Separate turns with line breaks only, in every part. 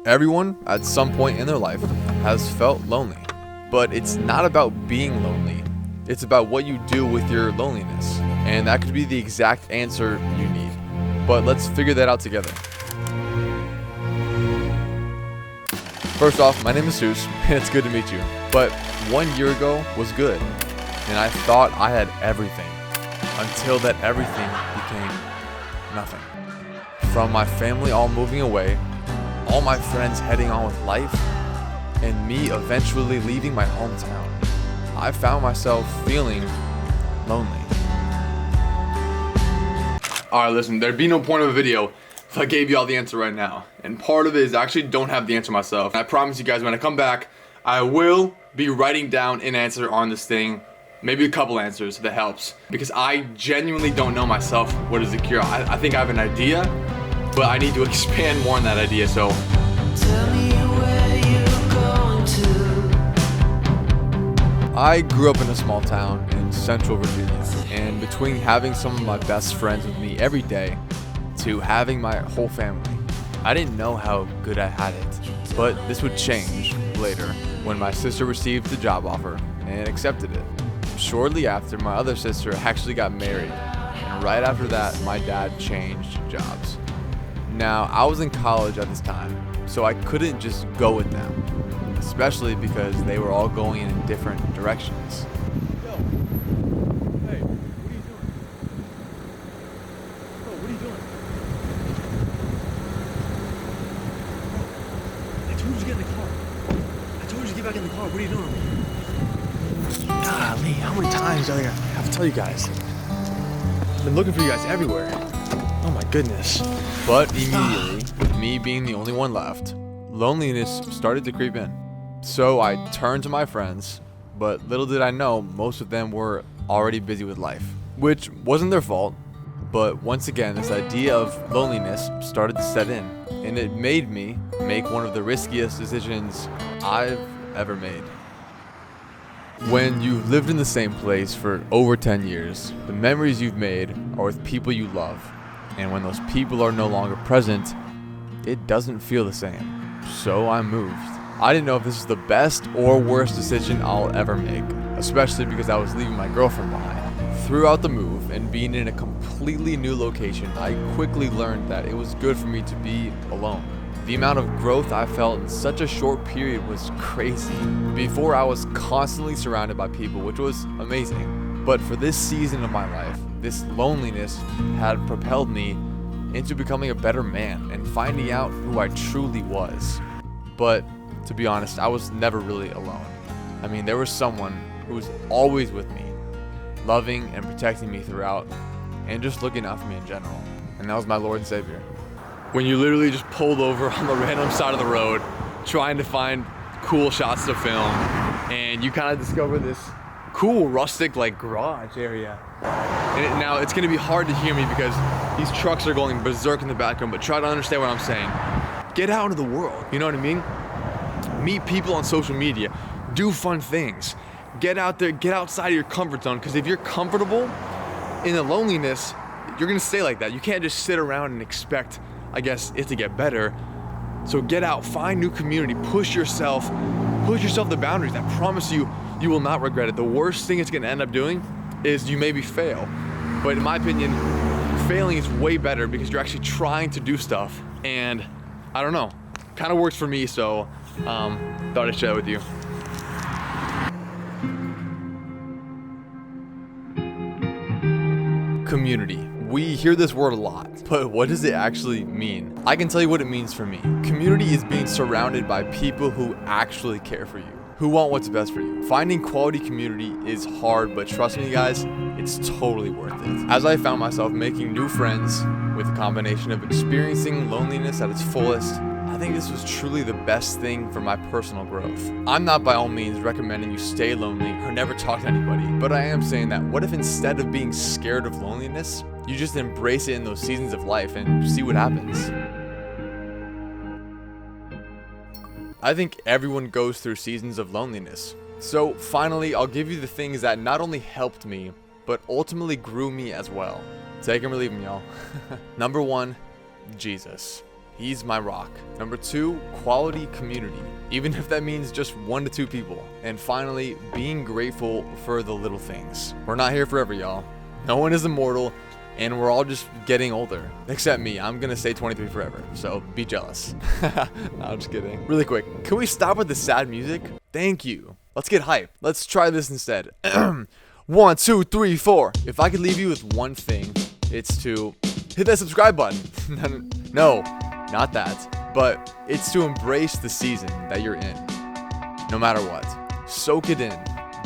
Everyone, at some point in their life, has felt lonely. But it's not about being lonely. It's about what you do with your loneliness. And that could be the exact answer you need. But let's figure that out together. First off, my name is Zeus, and it's good to meet you. But 1 year ago was good, and I thought I had everything, until that everything became nothing. From my family all moving away, all my friends heading on with life, and me eventually leaving my hometown, I found myself feeling lonely. Alright, listen, there'd be no point of a video if I gave you all the answer right now. And part of it is I actually don't have the answer myself. And I promise you guys, when I come back, I will be writing down an answer on this thing. Maybe a couple answers if that helps. Because I genuinely don't know myself what is the cure. I think I have an idea, but I need to expand more on that idea, so.
Tell me where you're going to.
I grew up in a small town in central Virginia. And between having some of my best friends with me every day, to having my whole family, I didn't know how good I had it. But this would change later when my sister received the job offer and accepted it. Shortly after, my other sister actually got married, and right after that, my dad changed jobs. Now, I was in college at this time, so I couldn't just go with them, especially because they were all going in different directions.
Yo, hey, what are you doing? Bro, what are you doing? Bro, I told you to get in the car. I told you to get back in the car. What are you doing?
Golly, how many times do I have to tell you guys? I've been looking for you guys everywhere. Oh my goodness. But immediately, with me being the only one left, loneliness started to creep in. So I turned to my friends, but little did I know, most of them were already busy with life, which wasn't their fault. But once again, this idea of loneliness started to set in, and it made me make one of the riskiest decisions I've ever made. When you've lived in the same place for over 10 years, the memories you've made are with people you love. And when those people are no longer present, it doesn't feel the same. So I moved. I didn't know if this was the best or worst decision I'll ever make, especially because I was leaving my girlfriend behind. Throughout the move and being in a completely new location, I quickly learned that it was good for me to be alone. The amount of growth I felt in such a short period was crazy. Before, I was constantly surrounded by people, which was amazing. But for this season of my life, this loneliness had propelled me into becoming a better man and finding out who I truly was. But to be honest, I was never really alone. I mean, there was someone who was always with me, loving and protecting me throughout, and just looking out for me in general. And that was my Lord and Savior. When you literally just pulled over on the random side of the road, trying to find cool shots to film, and you kind of discover this cool rustic like garage area. And now it's gonna be hard to hear me because these trucks are going berserk in the background, but try to understand what I'm saying. Get out into the world, you know what I mean? Meet people on social media, do fun things. Get out there, get outside of your comfort zone, because if you're comfortable in the loneliness, you're gonna stay like that. You can't just sit around and expect, I guess, it to get better. So get out, find new community, push yourself the boundaries. I promise you, you will not regret it. The worst thing it's gonna end up doing is you maybe fail. But in my opinion, failing is way better because you're actually trying to do stuff. And I don't know, kind of works for me, so thought I'd share that with you. Community. We hear this word a lot, but what does it actually mean? I can tell you what it means for me. Community is being surrounded by people who actually care for you, who want what's best for you. Finding quality community is hard, but trust me guys, it's totally worth it. As I found myself making new friends with a combination of experiencing loneliness at its fullest, I think this was truly the best thing for my personal growth. I'm not by all means recommending you stay lonely or never talk to anybody, but I am saying that what if instead of being scared of loneliness, you just embrace it in those seasons of life and see what happens. I think everyone goes through seasons of loneliness. So finally, I'll give you the things that not only helped me, but ultimately grew me as well. Take 'em or leave 'em, y'all. Number one, Jesus. He's my rock. Number 2, quality community, even if that means just 1 to 2 people. And finally, being grateful for the little things. We're not here forever, y'all. No one is immortal, and we're all just getting older. Except me, I'm gonna stay 23 forever, so be jealous. No, I'm just kidding. Really quick, can we stop with the sad music? Thank you. Let's get hype. Let's try this instead. 1, 2, 3, 4. If I could leave you with one thing, it's to hit that subscribe button. No, not that. But it's to embrace the season that you're in, no matter what. Soak it in.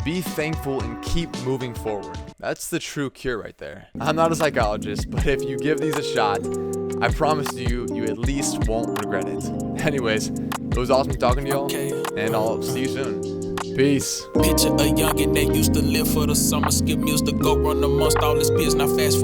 Be thankful and keep moving forward. That's the true cure right there. I'm not a psychologist, but if you give these a shot, I promise you at least won't regret it. Anyways, it was awesome talking to y'all, and I'll see you soon. Peace.
Picture a youngin' that used to live for the summer, skip meals to go run amongst all his peers. Now fast forward.